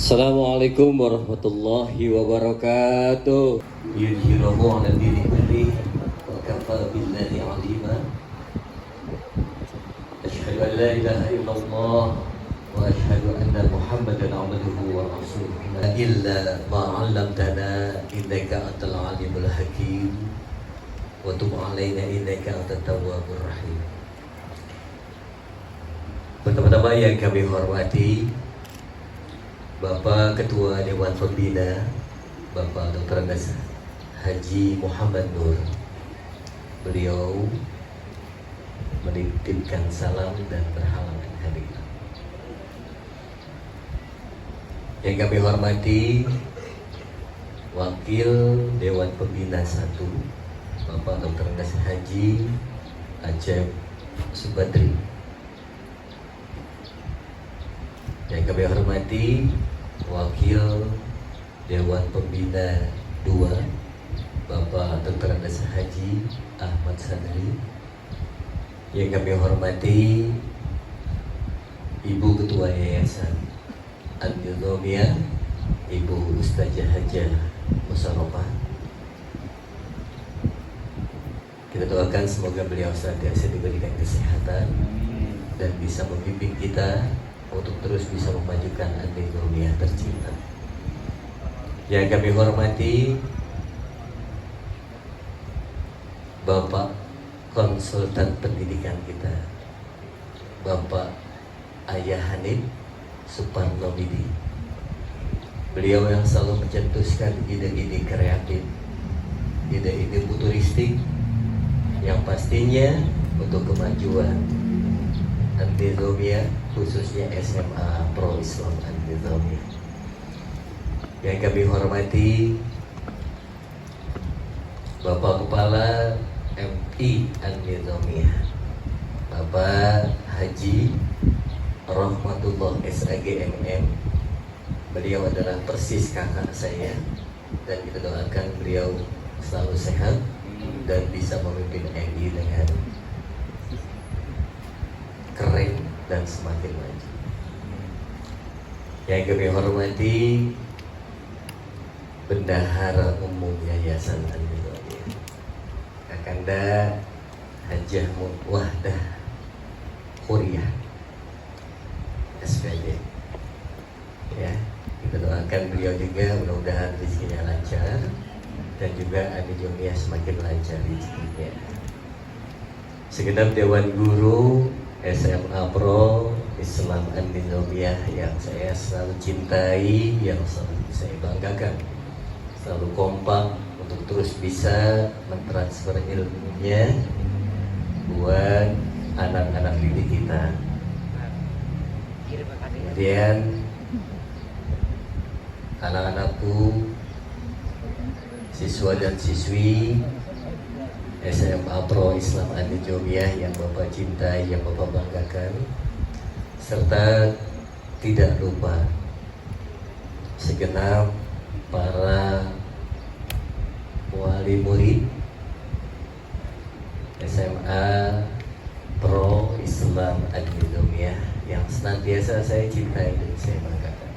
Assalamualaikum warahmatullahi wabarakatuh. Yudhirahu ala dini kulli wa kafa billahi alima. Asyhadu an la ilaha illallah wa asyhadu anna Muhammadan abduhu wa rasuluhu. La illa ma 'allamtana innaka antal alimul hakim wa tub 'alaina innaka antat tawwabur rahim. Pertama-tama yang kami hormati Bapak Ketua Dewan Pembina, Bapak Dr. Andes Haji Muhammad Nur. Beliau menitipkan salam dan berhalangan hadir. Yang kami hormati Wakil Dewan Pembina 1, Bapak Dr. Andes Haji Acep Subadri. Yang kami hormati Wakil Dewan Pembina 2, Bapak Dr. Andes Haji Ahmad Sadri. Yang kami hormati Ibu Ketua Yayasan An-Nizamiyah, Ibu Ustazah Hajah Musarrafah. Kita doakan semoga beliau senantiasa diberikan kesehatan dan bisa membimbing kita untuk terus bisa memajukan An-Nizamiyah tercinta. Yang kami hormati Bapak Konsultan Pendidikan kita, Bapak Ayah Hanif Suparno Bidi. Beliau yang selalu mencetuskan ide-ide kreatif, ide-ide futuristik yang pastinya untuk kemajuan An-Nizamiyah, khususnya SMA Pro Islam An-Nizamiyah. Yang kami hormati Bapak Kepala MI An-Nizamiyah, Bapak Haji Rahmatullah SAGMM. Beliau adalah persis kakak saya, dan kita doakan beliau selalu sehat dan bisa memimpin MI dengan keren dan semakin maju. Yang kami hormati Bendahara Umum Yayasan An-Nizamiyah, Kakanda Hajah Wahdah Khuriyah SPG. Ya, kita doakan beliau juga mudah-mudahan rezekinya lancar dan juga An-Nizamiyah semakin lancar rezekinya. Segenap Dewan Guru SMA Pro Islam An-Nizamiyah yang saya selalu cintai, yang selalu saya banggakan, selalu kompak untuk terus bisa mentransfer ilmunya buat anak-anak didik kita. Kemudian anak-anakku, siswa dan siswi SMA Pro Islam An-Nizamiyah yang Bapak cintai, yang Bapak banggakan, serta tidak lupa segenap para wali murid SMA Pro Islam An-Nizamiyah yang senantiasa saya cintai dan saya banggakan.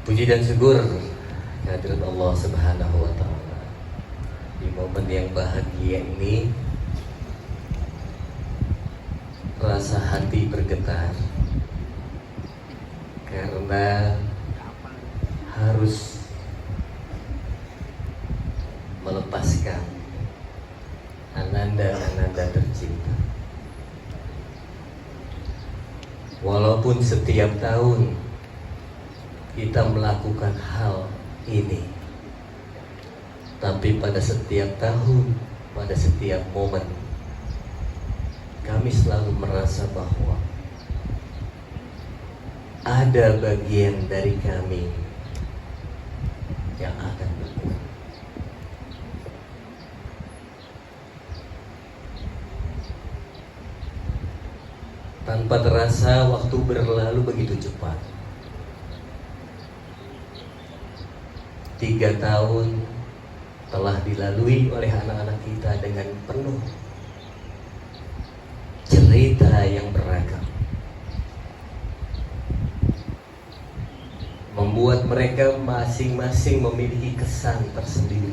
Puji dan syukur kehadirat Allah Subhanahu wa Ta'ala. Di momen yang bahagia ini, rasa hati bergetar karena harus melepaskan ananda-ananda tercinta. Walaupun setiap tahun kita melakukan hal ini, tapi pada setiap tahun, pada setiap momen, kami selalu merasa bahwa ada bagian dari kami yang akan berkurang. Tanpa terasa waktu berlalu begitu cepat. 3 tahun telah dilalui oleh anak-anak kita dengan penuh cerita yang beragam, membuat mereka masing-masing memiliki kesan tersendiri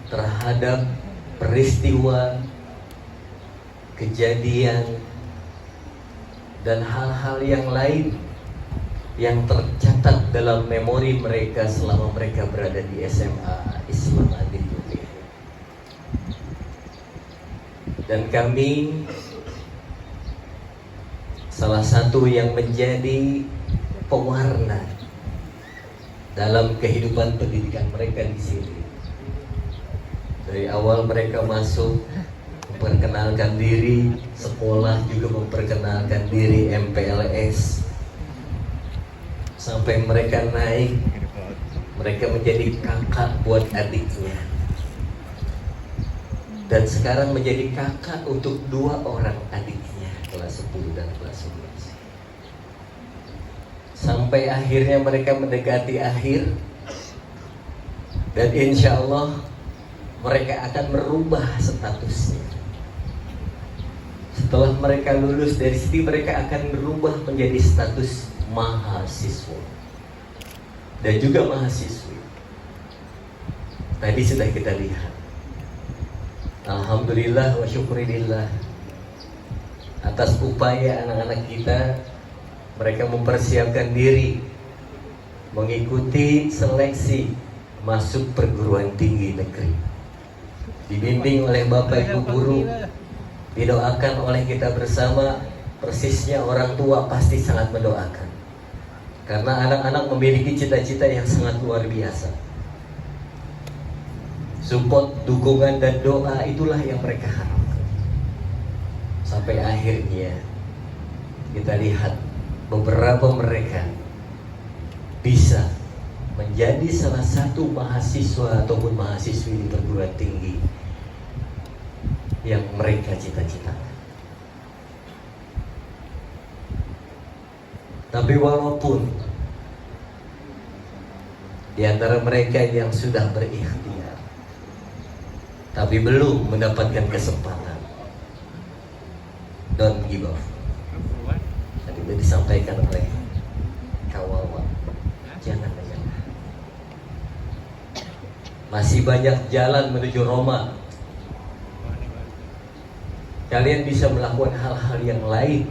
terhadap peristiwa, kejadian, dan hal-hal yang lain yang tercatat dalam memori mereka selama mereka berada di SMA Islam An-Nujumiyah. Dan kami salah satu yang menjadi pewarna dalam kehidupan pendidikan mereka di sini. Dari awal mereka masuk memperkenalkan diri, sekolah juga memperkenalkan diri MPLS, sampai mereka naik, mereka menjadi kakak buat adiknya, dan sekarang menjadi kakak untuk 2 orang adiknya, kelas 10 dan kelas 11. Sampai akhirnya mereka mendekati akhir, dan insya Allah mereka akan merubah statusnya. Setelah mereka lulus dari sini, mereka akan berubah menjadi status mahasiswa dan juga mahasiswi. Tadi sudah kita lihat, alhamdulillah wa syukurillah, atas upaya anak-anak kita, mereka mempersiapkan diri mengikuti seleksi masuk perguruan tinggi negeri, dibimbing oleh Bapak Ibu guru, didoakan oleh kita bersama. Persisnya orang tua pasti sangat mendoakan, karena anak-anak memiliki cita-cita yang sangat luar biasa. Support, dukungan, dan doa itulah yang mereka harapkan. Sampai akhirnya kita lihat beberapa mereka bisa menjadi salah satu mahasiswa ataupun mahasiswi di perguruan tinggi yang mereka cita-citakan. Tapi walaupun di antara mereka yang sudah berikhtiar tapi belum mendapatkan kesempatan, don't give up. Tadi sudah disampaikan oleh Kawawa, jangan menyerah. Masih banyak jalan menuju Roma. Kalian bisa melakukan hal-hal yang lain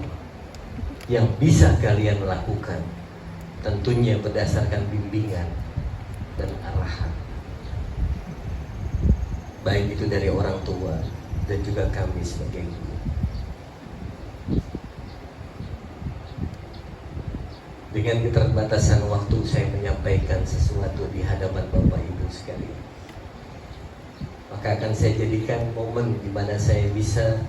yang bisa kalian lakukan, tentunya berdasarkan bimbingan dan arahan, baik itu dari orang tua dan juga kami sebagai guru. Dengan keterbatasan waktu, saya menyampaikan sesuatu di hadapan Bapak Ibu sekalian, maka akan saya jadikan momen di mana saya bisa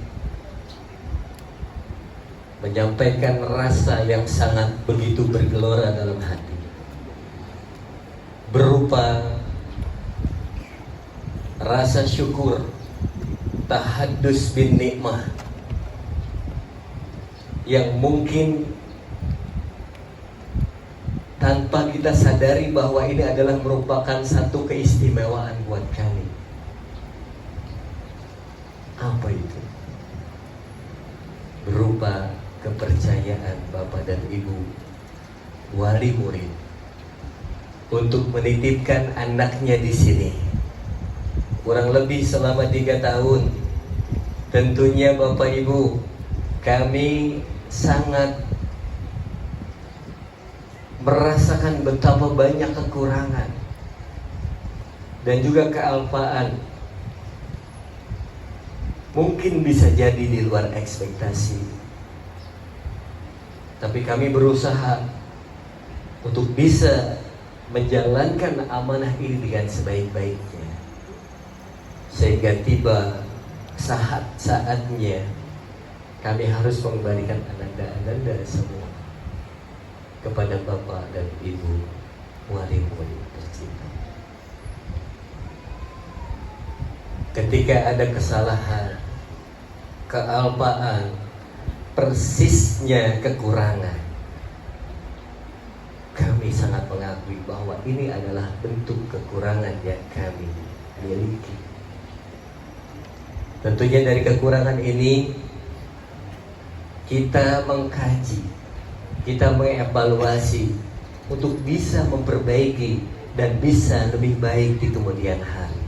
menyampaikan rasa yang sangat begitu bergelora dalam hati, berupa rasa syukur, tahaddus bin nikmah, yang mungkin tanpa kita sadari bahwa ini adalah merupakan satu keistimewaan buat kami. Apa itu? Berupa kepercayaan Bapak dan Ibu wali murid untuk menitipkan anaknya di sini kurang lebih selama 3 tahun. Tentunya Bapak Ibu, kami sangat merasakan betapa banyak kekurangan dan juga kealpaan. Mungkin bisa jadi di luar ekspektasi, tapi kami berusaha untuk bisa menjalankan amanah ini dengan sebaik-baiknya, sehingga tiba saatnya kami harus mengembalikan ananda-ananda semua kepada Bapak dan Ibu wali murid tercinta. Ketika ada kesalahan, kealpaan, persisnya kekurangan, kami sangat mengakui bahwa ini adalah bentuk kekurangan yang kami miliki. Tentunya dari kekurangan ini kita mengkaji, kita mengevaluasi untuk bisa memperbaiki dan bisa lebih baik di kemudian hari.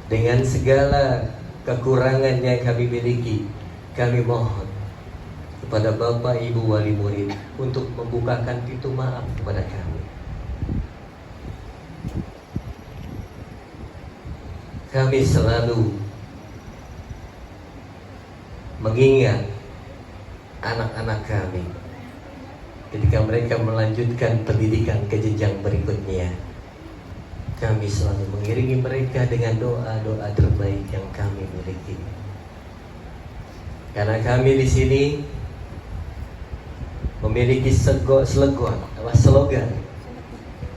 Dengan segala kekurangan yang kami miliki, kami mohon kepada Bapak Ibu Wali Murid untuk membukakan pintu maaf kepada kami. Kami selalu mengingat anak-anak kami ketika mereka melanjutkan pendidikan ke jenjang berikutnya. Kami selalu mengiringi mereka dengan doa-doa terbaik yang kami miliki. Karena kami di sini memiliki slogan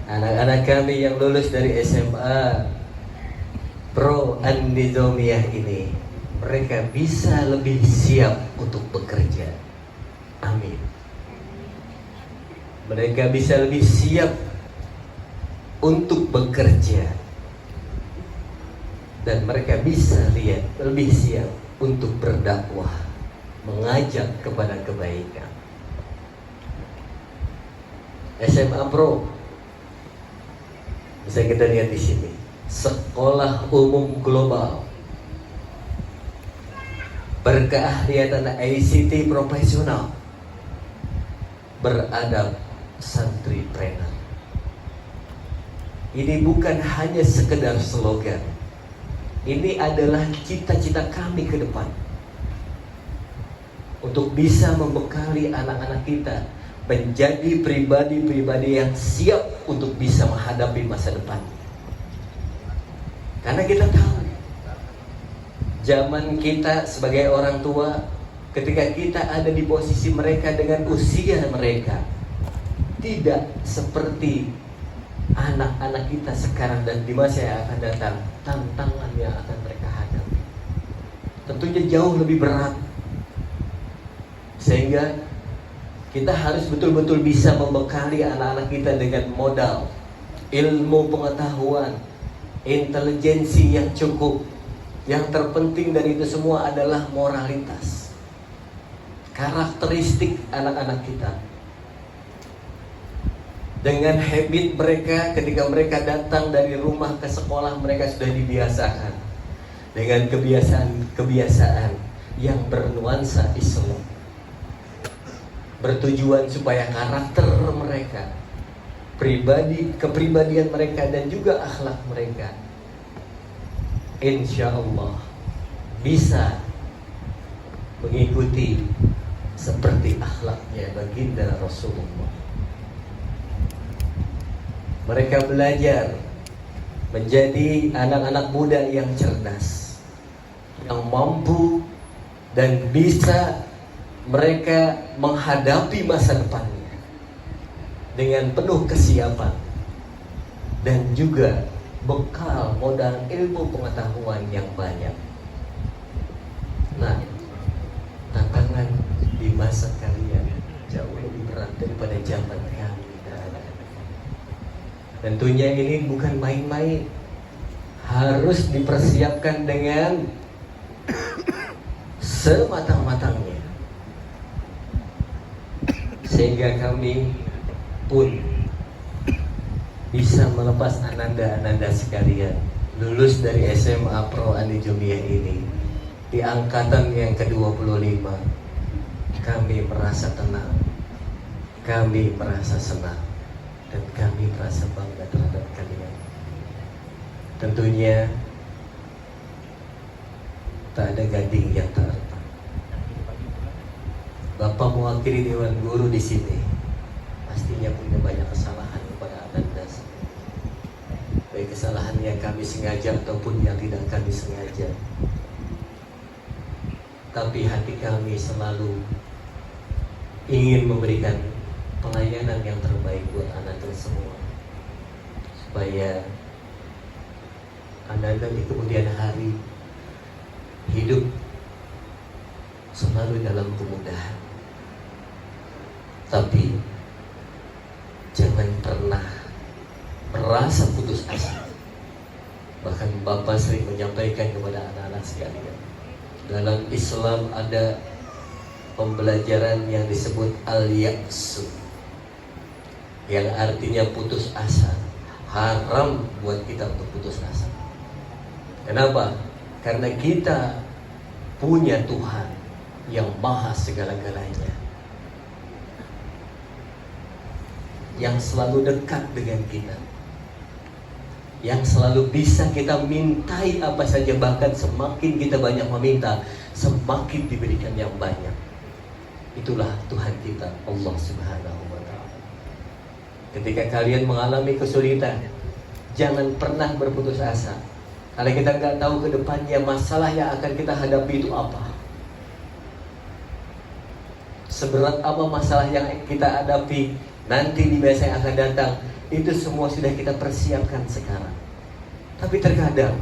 anak-anak kami yang lulus dari SMA Pro An-Nizamiyah ini, mereka bisa lebih siap untuk bekerja. Amin. Mereka bisa lebih siap untuk bekerja, dan mereka bisa lebih siap untuk berdakwah, mengajak kepada kebaikan. SMA Pro bisa kita lihat di sini, sekolah umum global berkeahlian ICT profesional, beradab santripreneur. Ini bukan hanya sekedar slogan. Ini adalah cita-cita kami ke depan, untuk bisa membekali anak-anak kita menjadi pribadi-pribadi yang siap untuk bisa menghadapi masa depan. Karena kita tahu, zaman kita sebagai orang tua, ketika kita ada di posisi mereka dengan usia mereka, tidak seperti anak-anak kita sekarang dan di masa yang akan datang. Tantangan yang akan mereka hadapi tentunya jauh lebih berat, sehingga kita harus betul-betul bisa membekali anak-anak kita dengan modal ilmu pengetahuan, intelijensi yang cukup. Yang terpenting dari itu semua adalah moralitas, karakteristik anak-anak kita. Dengan habit mereka ketika mereka datang dari rumah ke sekolah, mereka sudah dibiasakan dengan kebiasaan-kebiasaan yang bernuansa Islam, bertujuan supaya karakter mereka, kepribadian mereka dan juga akhlak mereka, insya Allah bisa mengikuti seperti akhlaknya baginda Rasulullah. Mereka belajar menjadi anak-anak muda yang cerdas, yang mampu dan bisa mereka menghadapi masa depannya dengan penuh kesiapan dan juga bekal modal ilmu pengetahuan yang banyak. Nah, tantangan di masa kalian jauh lebih berat daripada zaman kami. Tentunya ini bukan main-main, harus dipersiapkan dengan sematang-matangnya, sehingga kami pun bisa melepas ananda-ananda sekalian lulus dari SMA Pro An-Nizamiyah ini di angkatan yang ke-25. Kami merasa tenang, kami merasa senang, dan kami merasa bangga terhadap kalian. Tentunya tak ada gading yang tak retak. Bapak mewakili Dewan Guru di sini pastinya punya banyak kesalahan kepada Ananda, baik kesalahan yang kami sengaja ataupun yang tidak kami sengaja. Tapi hati kami selalu ingin memberikan pelayanan yang terbaik buat Ananda semua, supaya Ananda di kemudian hari hidup selalu dalam kemudahan. Tapi jangan pernah merasa putus asa. Bahkan Bapak sering menyampaikan kepada anak-anak sekalian, dalam Islam ada pembelajaran yang disebut al-ya'su. yang artinya putus asa. Haram buat kita untuk putus asa. Kenapa? Karena kita punya Tuhan yang maha segala-galanya, yang selalu dekat dengan kita, yang selalu bisa kita mintai apa saja. Bahkan semakin kita banyak meminta, semakin diberikan yang banyak. Itulah Tuhan kita, Allah Subhanahu wa Ta'ala. Ketika kalian mengalami kesulitan, jangan pernah berputus asa. Karena kita nggak tahu ke depannya masalah yang akan kita hadapi itu apa. Seberat apa masalah yang kita hadapi nanti di masa yang akan datang, itu semua sudah kita persiapkan sekarang. Tapi terkadang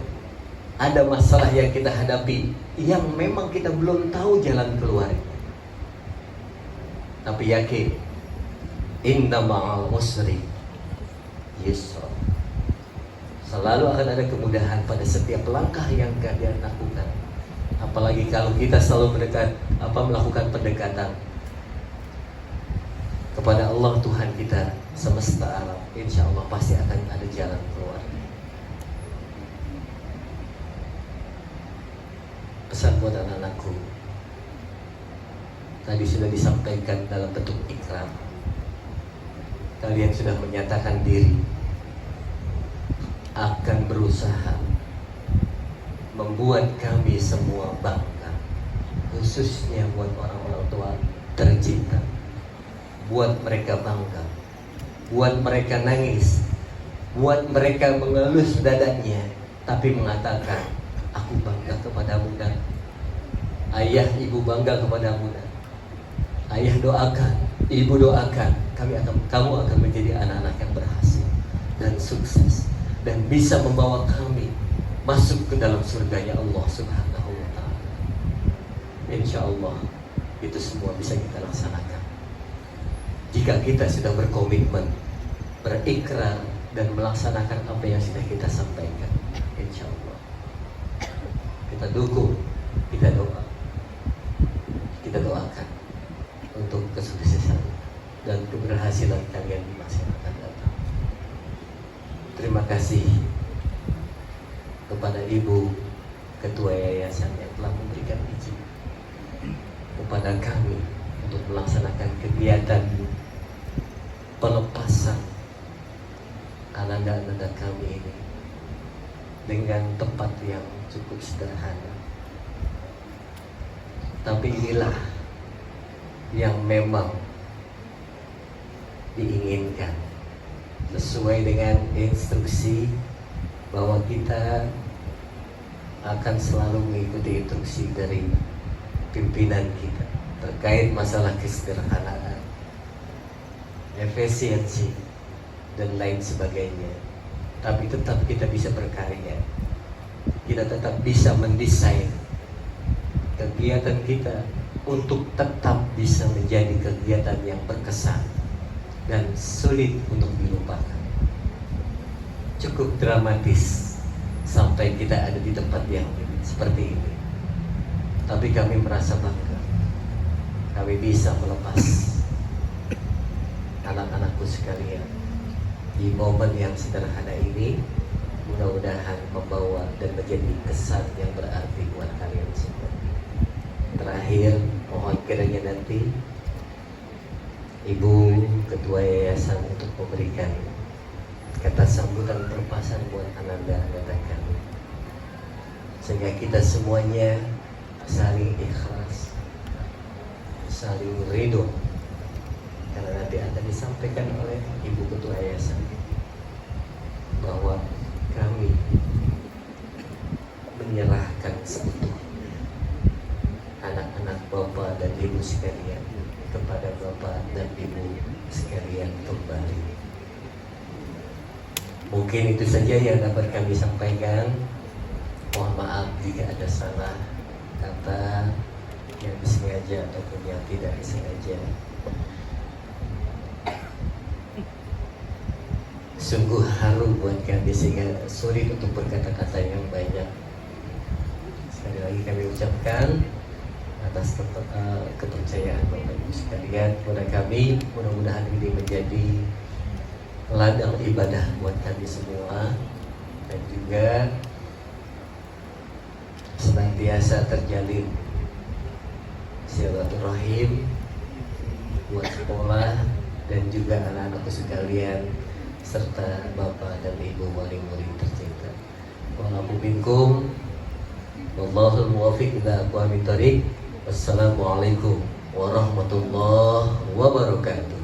ada masalah yang kita hadapi yang memang kita belum tahu jalan keluarnya. Tapi yakin, inna ma'al usri yusra. Selalu akan ada kemudahan pada setiap langkah yang kalian lakukan. Apalagi kalau kita selalu melakukan pendekatan kepada Allah Tuhan kita semesta alam, insya Allah pasti akan ada jalan keluar. Pesan buat anak-anakku, tadi sudah disampaikan dalam bentuk ikrar. Kalian sudah menyatakan diri akan berusaha membuat kami semua bangga, khususnya buat orang-orang tua tercinta. Buat mereka bangga, buat mereka nangis, buat mereka mengelus dadanya, tapi mengatakan, aku bangga kepadamu dan ayah ibu bangga kepadamu dan ayah doakan, ibu doakan, kamu akan menjadi anak-anak yang berhasil dan sukses dan bisa membawa kami masuk ke dalam surganya Allah Subhanahu wa Ta'ala. Insya Allah itu semua bisa kita laksanakan jika kita sudah berkomitmen, berikrar, dan melaksanakan apa yang sudah kita sampaikan. Insya Allah kita dukung, kita doakan untuk kesuksesan dan keberhasilan kalian di masa yang akan datang. Terima kasih kepada Ibu Ketua Yayasan yang telah memberikan izin kepada kami untuk melaksanakan kegiatan pelepasan ananda-ananda kami ini dengan tempat yang cukup sederhana. Tapi inilah yang memang diinginkan, sesuai dengan instruksi bahwa kita akan selalu mengikuti instruksi dari pimpinan kita terkait masalah kesederhanaan, efisiensi, dan lain sebagainya. Tapi tetap kita bisa berkarya, kita tetap bisa mendesain kegiatan kita untuk tetap bisa menjadi kegiatan yang berkesan dan sulit untuk dilupakan. Cukup dramatis sampai kita ada di tempat yang seperti ini. Tapi kami merasa bangga, kami bisa melepas anak-anakku sekalian di momen yang sederhana ini. Mudah-mudahan membawa dan menjadi kesan yang berarti buat kalian semua. Terakhir, mohon kiranya nanti Ibu Ketua Yayasan untuk memberikan kata sambutan perpasan buat ananda-ananda kami, sehingga kita semuanya saling ikhlas, saling ridho, karena nanti akan disampaikan oleh Ibu Ketua Yayasan bahwa kami menyerahkan seutuhnya anak-anak Bapak dan Ibu sekalian kepada Bapak dan Ibu sekalian kembali. Mungkin itu saja yang dapat kami sampaikan. Mohon maaf jika ada salah kata yang disengaja ataupun yang tidak disengaja. Sungguh haru buat kami sehingga sulit untuk berkata-kata yang banyak. Sekali lagi kami ucapkan atas kepercayaan Bapak Ibu sekalian kepada kami. Mudah-mudahan ini menjadi ladang ibadah buat kami semua, dan juga senantiasa terjalin silaturahim buat sekolah dan juga anak-anakku sekalian serta bapak dan ibu wali murid tercinta. Walaupun minkum, wallahul muwaffiq ila aqwamit thoriq. Wassalamualaikum warahmatullahi wabarakatuh.